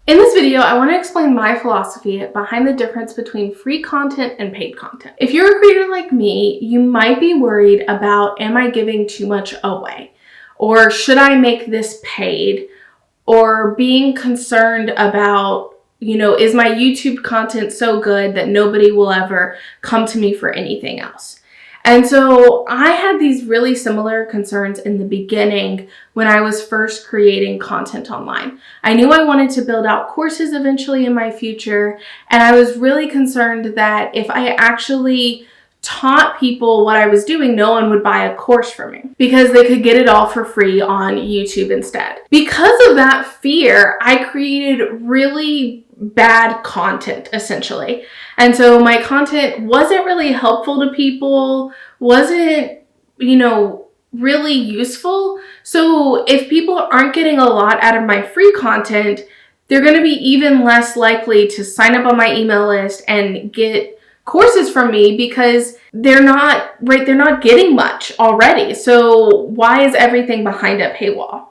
In this video, I want to explain my philosophy behind the difference between free content and paid content. If you're a creator like me, you might be worried about, am I giving too much away? Or should I make this paid? Or being concerned about, is my YouTube content so good that nobody will ever come to me for anything else? And so I had these really similar concerns in the beginning when I was first creating content online. I knew I wanted to build out courses eventually in my future, and I was really concerned that if I actually taught people what I was doing, no one would buy a course from me because they could get it all for free on YouTube instead. Because of that fear, I created really bad content essentially. And so my content wasn't really helpful to people, wasn't, really useful. So if people aren't getting a lot out of my free content, they're going to be even less likely to sign up on my email list and get courses from me because they're not getting much already. So why is everything behind a paywall?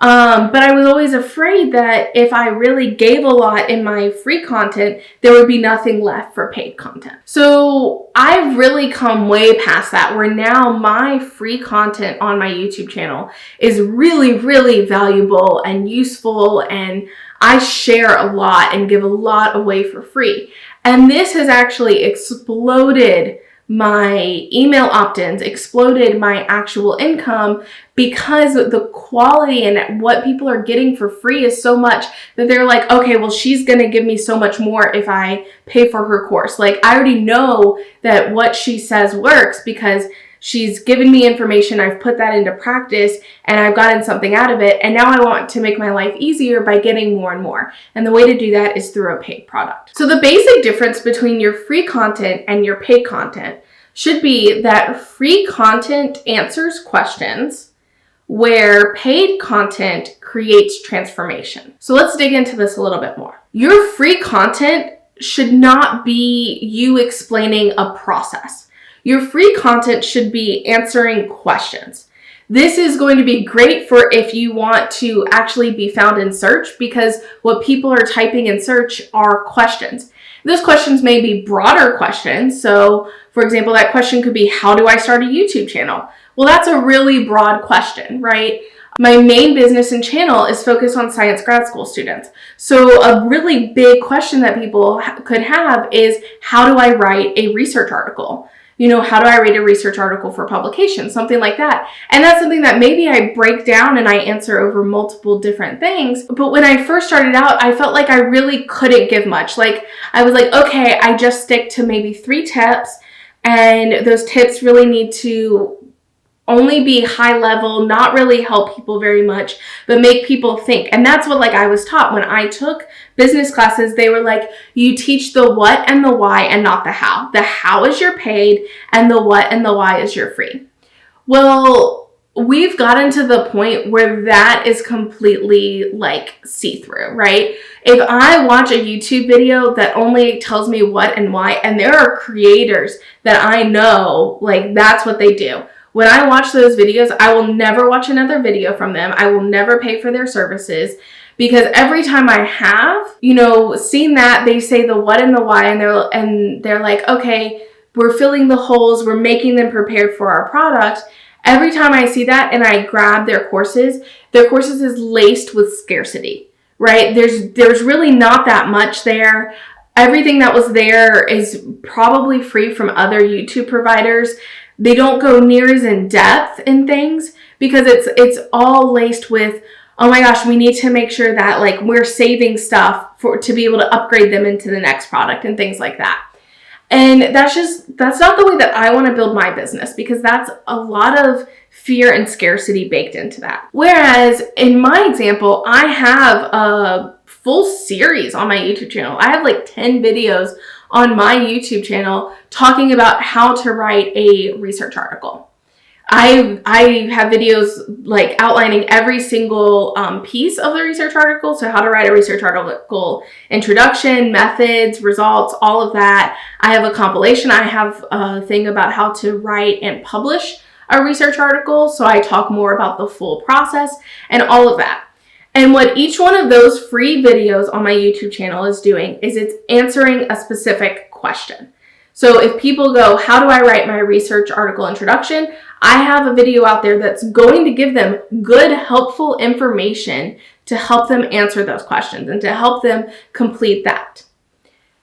But I was always afraid that if I really gave a lot in my free content, there would be nothing left for paid content. So I've really come way past that, where now my free content on my YouTube channel is really, really valuable and useful, and I share a lot and give a lot away for free. And this has actually exploded my email opt-ins, exploded my actual income, because the quality and what people are getting for free is so much that they're like, okay, well, she's going to give me so much more if I pay for her course. Like, I already know that what she says works because she's given me information, I've put that into practice, and I've gotten something out of it, and now I want to make my life easier by getting more and more. And the way to do that is through a paid product. So the basic difference between your free content and your paid content should be that free content answers questions, where paid content creates transformation. So let's dig into this a little bit more. Your free content should not be you explaining a process. Your free content should be answering questions. This is going to be great for if you want to actually be found in search, because what people are typing in search are questions. Those questions may be broader questions. So, for example, that question could be, how do I start a YouTube channel? Well, that's a really broad question, right? My main business and channel is focused on science grad school students. So a really big question that people could have is, how do I write a research article? How do I write a research article for publication? Something like that. And that's something that maybe I break down and I answer over multiple different things. But when I first started out, I felt like I really couldn't give much. Like, I was like, okay, I just stick to maybe 3 tips, and those tips really need to only be high level, not really help people very much, but make people think. And that's what I was taught when I took business classes. They were like, you teach the what and the why and not the how. The how is your paid, and the what and the why is your free. Well, we've gotten to the point where that is completely see-through, right? If I watch a YouTube video that only tells me what and why, and there are creators that I know, that's what they do. When I watch those videos, I will never watch another video from them. I will never pay for their services, because every time I have, seen that, they say the what and the why, and they're like, okay, we're filling the holes, we're making them prepared for our product. Every time I see that and I grab their courses is laced with scarcity, right? There's really not that much there. Everything that was there is probably free from other YouTube providers. They don't go near as in depth in things because it's all laced with, oh my gosh, we need to make sure that we're saving stuff to be able to upgrade them into the next product and things like that. And that's not the way that I want to build my business, because that's a lot of fear and scarcity baked into that. Whereas in my example, I have a full series on my YouTube channel. I have 10 videos on my YouTube channel talking about how to write a research article. I have videos outlining every single piece of the research article. So how to write a research article, introduction, methods, results, all of that. I have a compilation. I have a thing about how to write and publish a research article. So I talk more about the full process and all of that. And what each one of those free videos on my YouTube channel is doing is it's answering a specific question. So if people go, how do I write my research article introduction? I have a video out there that's going to give them good, helpful information to help them answer those questions and to help them complete that.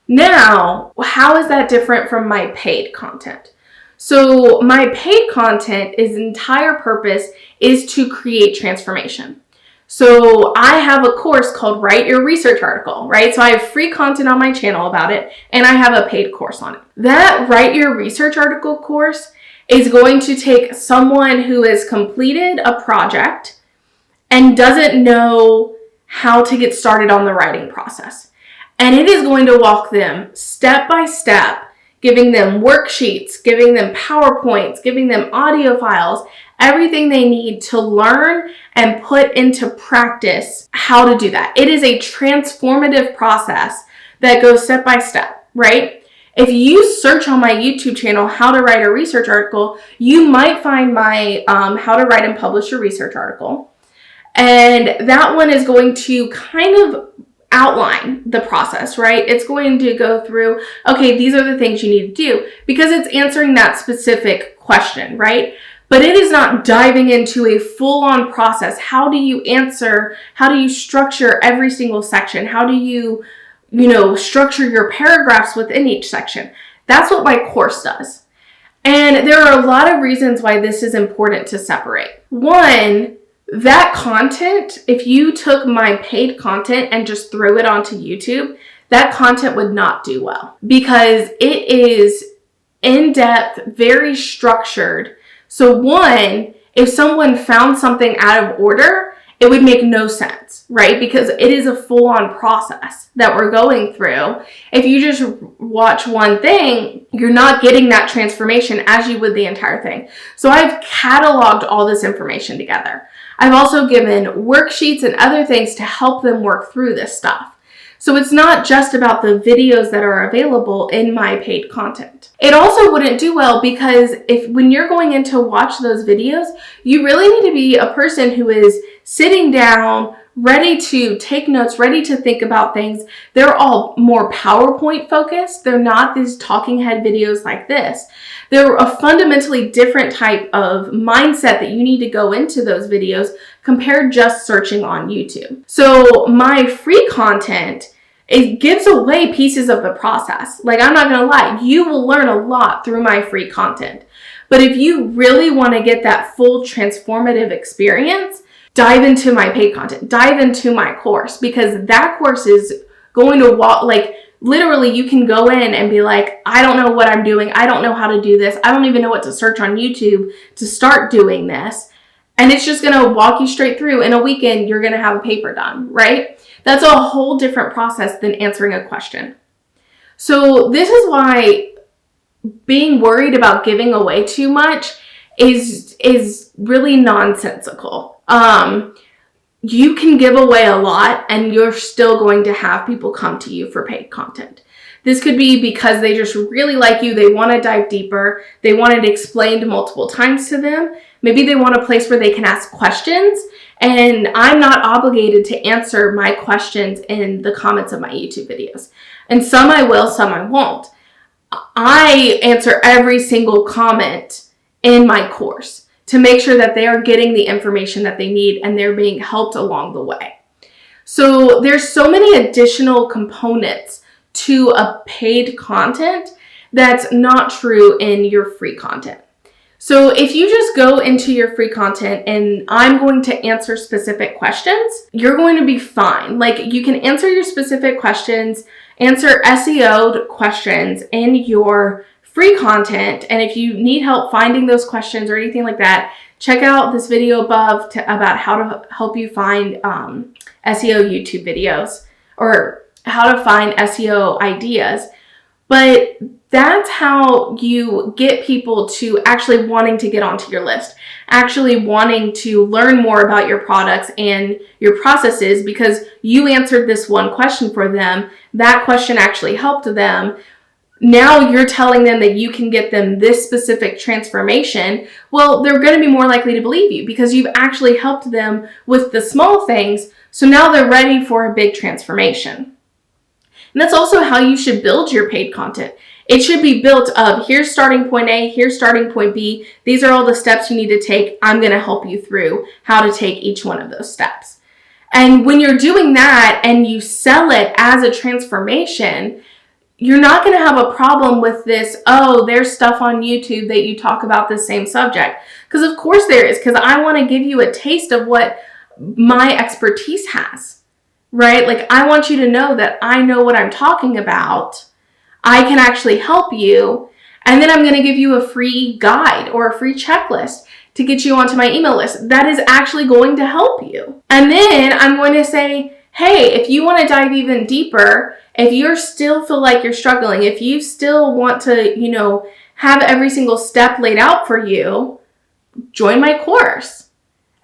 Now, how is that different from my paid content? So my paid content, its entire purpose is to create transformation. So I have a course called Write Your Research Article, right? So I have free content on my channel about it, and I have a paid course on it. That Write Your Research Article course is going to take someone who has completed a project and doesn't know how to get started on the writing process. And it is going to walk them step by step, giving them worksheets, giving them PowerPoints, giving them audio files, everything they need to learn and put into practice how to do that. It is a transformative process that goes step by step, right? If you search on my YouTube channel, how to write a research article, you might find my how to write and publish a research article. And that one is going to kind of outline the process, right? It's going to go through, okay, these are the things you need to do because it's answering that specific question, right? But it is not diving into a full-on process. How do you answer? How do you structure every single section? How do you structure your paragraphs within each section? That's what my course does. And there are a lot of reasons why this is important to separate. One, that content, if you took my paid content and just threw it onto YouTube, that content would not do well because it is in-depth, very structured. So one, if someone found something out of order, it would make no sense, right? Because it is a full-on process that we're going through. If you just watch one thing, you're not getting that transformation as you would the entire thing. So I've cataloged all this information together. I've also given worksheets and other things to help them work through this stuff. So it's not just about the videos that are available in my paid content. It also wouldn't do well because when you're going in to watch those videos, you really need to be a person who is sitting down, ready to take notes, ready to think about things. They're all more PowerPoint focused. They're not these talking head videos like this. They're a fundamentally different type of mindset that you need to go into those videos compared just searching on YouTube. So my free content, it gives away pieces of the process. Like, I'm not gonna lie, you will learn a lot through my free content. But if you really wanna get that full transformative experience, dive into my paid content, dive into my course, because that course is going to literally you can go in and be like, I don't know what I'm doing. I don't know how to do this. I don't even know what to search on YouTube to start doing this. And it's just going to walk you straight through. In a weekend, you're going to have a paper done, right? That's a whole different process than answering a question. So this is why being worried about giving away too much is really nonsensical. You can give away a lot and you're still going to have people come to you for paid content. This could be because they just really like you. They want to dive deeper. They want it explained multiple times to them. Maybe they want a place where they can ask questions, and I'm not obligated to answer my questions in the comments of my YouTube videos. And some I will, some I won't. I answer every single comment in my course to make sure that they are getting the information that they need and they're being helped along the way. So there's so many additional components to a paid content that's not true in your free content. So if you just go into your free content and I'm going to answer specific questions, you're going to be fine. Like, you can answer your specific questions, answer SEO'd questions in your free content. And if you need help finding those questions or anything like that, check out this video above about how to help you find SEO YouTube videos or how to find SEO ideas. But that's how you get people to actually wanting to get onto your list, actually wanting to learn more about your products and your processes because you answered this one question for them. That question actually helped them. Now you're telling them that you can get them this specific transformation. Well, they're going to be more likely to believe you because you've actually helped them with the small things So now they're ready for a big transformation. And that's also how you should build your paid content. It should be built of, here's starting point A, here's starting point B. These are all the steps you need to take. I'm going to help you through how to take each one of those steps. And when you're doing that and you sell it as a transformation, you're not going to have a problem with this, oh, there's stuff on YouTube that you talk about the same subject. Because of course there is, because I want to give you a taste of what my expertise has, right? Like, I want you to know that I know what I'm talking about. I can actually help you. And then I'm going to give you a free guide or a free checklist to get you onto my email list that is actually going to help you. And then I'm going to say, hey, if you want to dive even deeper, if you still feel like you're struggling, if you still want to, have every single step laid out for you, join my course.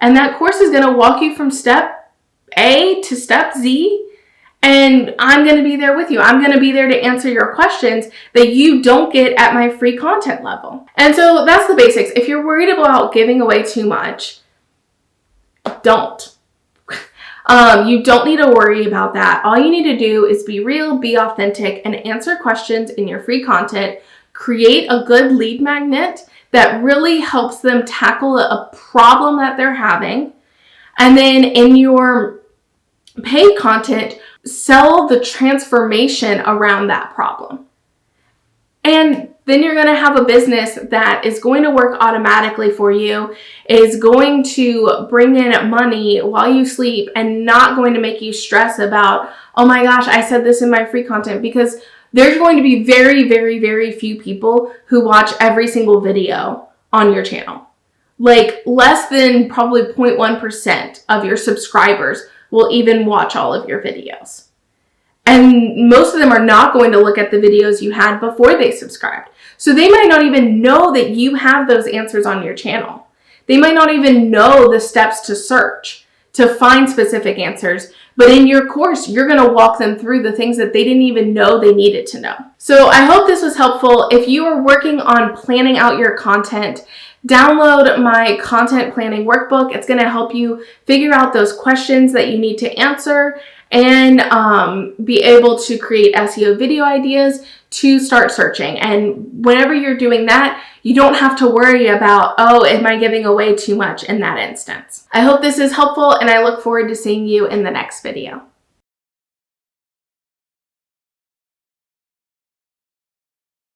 And that course is going to walk you from step A to step Z. And I'm going to be there with you. I'm going to be there to answer your questions that you don't get at my free content level. And so that's the basics. If you're worried about giving away too much, don't. You don't need to worry about that. All you need to do is be real, be authentic, and answer questions in your free content. Create a good lead magnet that really helps them tackle a problem that they're having. And then in your paid content, sell the transformation around that problem. And then you're going to have a business that is going to work automatically for you, is going to bring in money while you sleep, and not going to make you stress about, oh my gosh, I said this in my free content, because there's going to be very, very, very few people who watch every single video on your channel. Like, less than probably 0.1% of your subscribers will even watch all of your videos. And most of them are not going to look at the videos you had before they subscribed. So they might not even know that you have those answers on your channel. They might not even know the steps to search to find specific answers. But in your course, you're going to walk them through the things that they didn't even know they needed to know. So I hope this was helpful. If you are working on planning out your content, download my content planning workbook. It's going to help you figure out those questions that you need to answer and be able to create SEO video ideas to start searching. And whenever you're doing that, you don't have to worry about, oh, am I giving away too much in that instance? I hope this is helpful, and I look forward to seeing you in the next video.